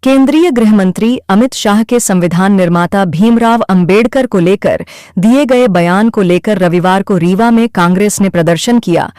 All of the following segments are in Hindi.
केंद्रीय गृह मंत्री अमित शाह के संविधान निर्माता भीमराव अंबेडकर को लेकर दिए गए बयान को लेकर रविवार को रीवा में कांग्रेस ने प्रदर्शन किया।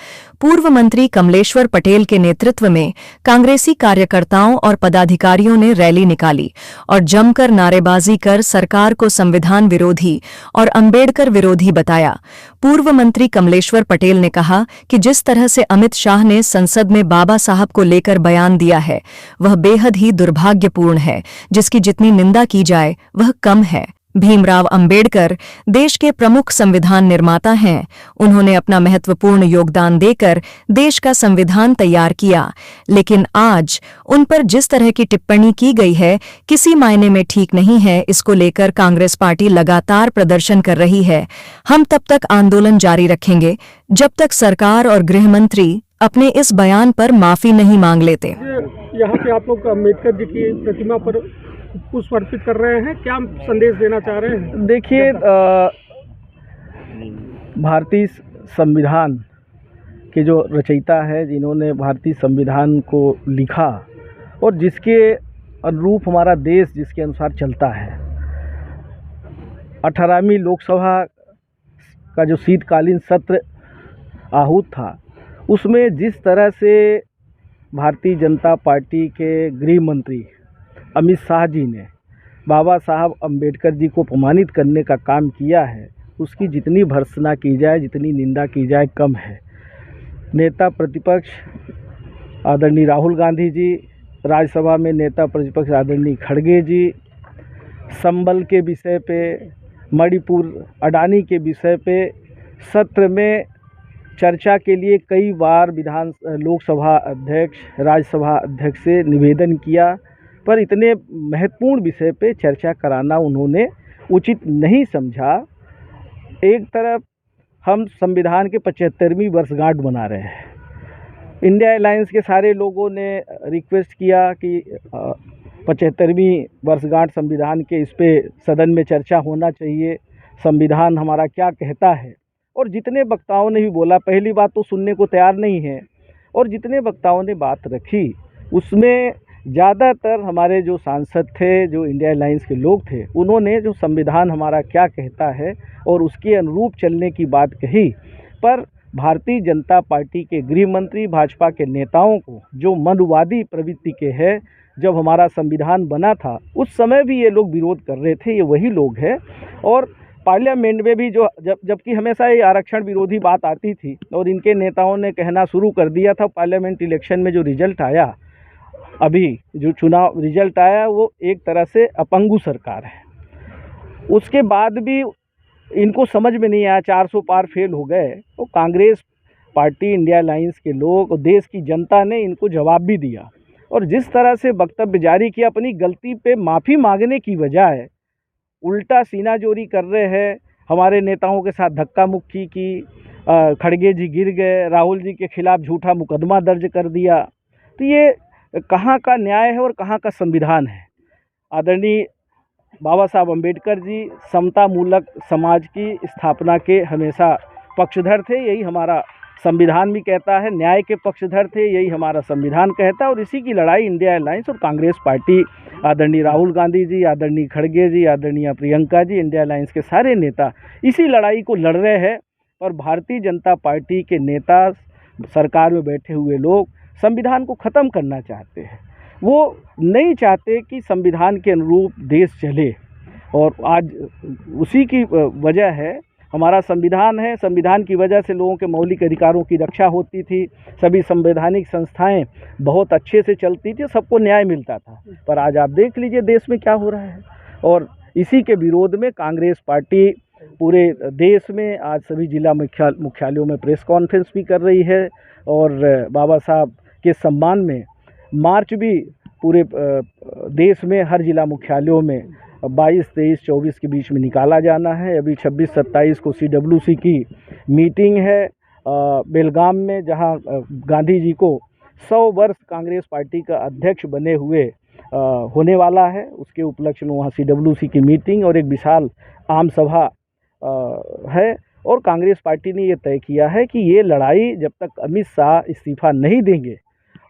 पूर्व मंत्री कमलेश्वर पटेल के नेतृत्व में कांग्रेसी कार्यकर्ताओं और पदाधिकारियों ने रैली निकाली और जमकर नारेबाजी कर सरकार को संविधान विरोधी और अंबेडकर विरोधी बताया। पूर्व मंत्री कमलेश्वर पटेल ने कहा कि जिस तरह से अमित शाह ने संसद में बाबा साहब को लेकर बयान दिया है वह बेहद ही दुर्भाग्यपूर्ण है, जिसकी जितनी निंदा की जाए वह कम है। भीमराव अंबेडकर देश के प्रमुख संविधान निर्माता हैं। उन्होंने अपना महत्वपूर्ण योगदान देकर देश का संविधान तैयार किया, लेकिन आज उन पर जिस तरह की टिप्पणी की गई है किसी मायने में ठीक नहीं है। इसको लेकर कांग्रेस पार्टी लगातार प्रदर्शन कर रही है। हम तब तक आंदोलन जारी रखेंगे जब तक सरकार और गृह मंत्री अपने इस बयान पर माफी नहीं मांग लेते। यहाँ पे आप लोग अम्बेडकर जी की प्रतिमा पर पुष्प अर्पित कर रहे हैं, क्या संदेश देना चाह रहे हैं? देखिए, भारतीय संविधान के जो रचयिता है, जिन्होंने भारतीय संविधान को लिखा और जिसके अनुरूप हमारा देश जिसके अनुसार चलता है, 18वीं लोकसभा का जो शीतकालीन सत्र आहूत था, उसमें जिस तरह से भारतीय जनता पार्टी के गृह मंत्री अमित शाह जी ने बाबा साहब अम्बेडकर जी को अपमानित करने का काम किया है, उसकी जितनी भर्त्सना की जाए, जितनी निंदा की जाए, कम है। नेता प्रतिपक्ष आदरणीय राहुल गांधी जी, राज्यसभा में नेता प्रतिपक्ष आदरणीय खड़गे जी, संबल के विषय पे, मणिपुर अडानी के विषय पे सत्र में चर्चा के लिए कई बार लोकसभा अध्यक्ष, राज्यसभा अध्यक्ष से निवेदन किया, पर इतने महत्वपूर्ण विषय पे चर्चा कराना उन्होंने उचित नहीं समझा। एक तरफ हम संविधान के 75वीं वर्षगांठ मना रहे हैं। इंडिया अलायंस के सारे लोगों ने रिक्वेस्ट किया कि 75वीं वर्षगांठ संविधान के इस पे सदन में चर्चा होना चाहिए, संविधान हमारा क्या कहता है। और जितने वक्ताओं ने भी बोला, पहली बात तो सुनने को तैयार नहीं है, और जितने वक्ताओं ने बात रखी उसमें ज़्यादातर हमारे जो सांसद थे, जो इंडिया अलायंस के लोग थे, उन्होंने जो संविधान हमारा क्या कहता है और उसके अनुरूप चलने की बात कही। पर भारतीय जनता पार्टी के गृह मंत्री, भाजपा के नेताओं को जो मनुवादी प्रवृत्ति के हैं, जब हमारा संविधान बना था उस समय भी ये लोग विरोध कर रहे थे, ये वही लोग हैं। और पार्लियामेंट में भी जबकि हमेशा ये आरक्षण विरोधी बात आती थी, और इनके नेताओं ने कहना शुरू कर दिया था, पार्लियामेंट इलेक्शन में जो रिजल्ट आया, अभी जो चुनाव रिजल्ट आया, वो एक तरह से अपंगु सरकार है। उसके बाद भी इनको समझ में नहीं आया, 400 पार फेल हो गए। तो कांग्रेस पार्टी, इंडिया अलायंस के लोग और देश की जनता ने इनको जवाब भी दिया, और जिस तरह से वक्तव्य जारी किया, अपनी गलती पे माफ़ी मांगने की बजाय उल्टा सीनाजोरी कर रहे हैं। हमारे नेताओं के साथ धक्का मुक्की की, खड़गे जी गिर गए, राहुल जी के खिलाफ झूठा मुकदमा दर्ज कर दिया। तो ये कहाँ का न्याय है और कहाँ का संविधान है? आदरणीय बाबा साहब अम्बेडकर जी समता मूलक समाज की स्थापना के हमेशा पक्षधर थे, यही हमारा संविधान भी कहता है। न्याय के पक्षधर थे, यही हमारा संविधान कहता है। और इसी की लड़ाई इंडिया अलायंस और कांग्रेस पार्टी, आदरणीय राहुल गांधी जी, आदरणीय खड़गे जी, आदरणीय प्रियंका जी, इंडिया अलायंस के सारे नेता इसी लड़ाई को लड़ रहे हैं। और भारतीय जनता पार्टी के नेता, सरकार में बैठे हुए लोग संविधान को ख़त्म करना चाहते हैं। वो नहीं चाहते कि संविधान के अनुरूप देश चले, और आज उसी की वजह है। हमारा संविधान है, संविधान की वजह से लोगों के मौलिक अधिकारों की रक्षा होती थी, सभी संवैधानिक संस्थाएं बहुत अच्छे से चलती थी, सबको न्याय मिलता था। पर आज आप देख लीजिए देश में क्या हो रहा है। और इसी के विरोध में कांग्रेस पार्टी पूरे देश में आज सभी जिला मुख्यालयों में प्रेस कॉन्फ्रेंस भी कर रही है, और बाबा साहब के सम्मान में मार्च भी पूरे देश में हर जिला मुख्यालयों में 22, 23, 24 के बीच में निकाला जाना है। अभी 26, 27 को CWC की मीटिंग है बेलगाम में, जहां गांधी जी को 100 वर्ष कांग्रेस पार्टी का अध्यक्ष बने हुए होने वाला है। उसके उपलक्ष्य में वहां CWC की मीटिंग और एक विशाल आम सभा है। और कांग्रेस पार्टी ने ये तय किया है कि ये लड़ाई जब तक अमित शाह इस्तीफा नहीं देंगे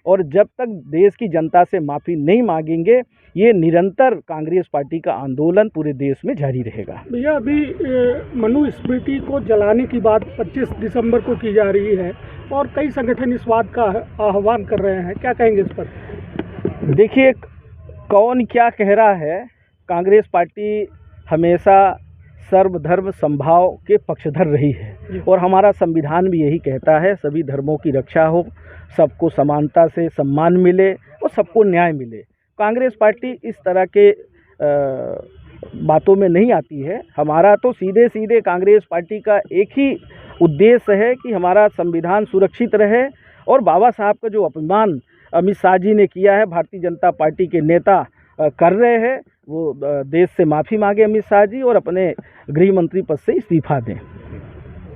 और जब तक देश की जनता से माफ़ी नहीं मांगेंगे, ये निरंतर कांग्रेस पार्टी का आंदोलन पूरे देश में जारी रहेगा। भैया अभी मनुस्मृति को जलाने की बात 25 दिसंबर को की जा रही है और कई संगठन इस बात का आह्वान कर रहे हैं, क्या कहेंगे इस पर? देखिए, कौन क्या कह रहा है, कांग्रेस पार्टी हमेशा सर्वधर्म समभाव के पक्षधर रही है और हमारा संविधान भी यही कहता है सभी धर्मों की रक्षा हो, सबको समानता से सम्मान मिले और सबको न्याय मिले। कांग्रेस पार्टी इस तरह के बातों में नहीं आती है। हमारा तो सीधे सीधे कांग्रेस पार्टी का एक ही उद्देश्य है कि हमारा संविधान सुरक्षित रहे और बाबा साहब का जो अपमान अमित शाह जी ने किया है, भारतीय जनता पार्टी के नेता कर रहे हैं, वो देश से माफ़ी मांगे अमित शाह जी और अपने गृह मंत्री पद से इस्तीफा दें।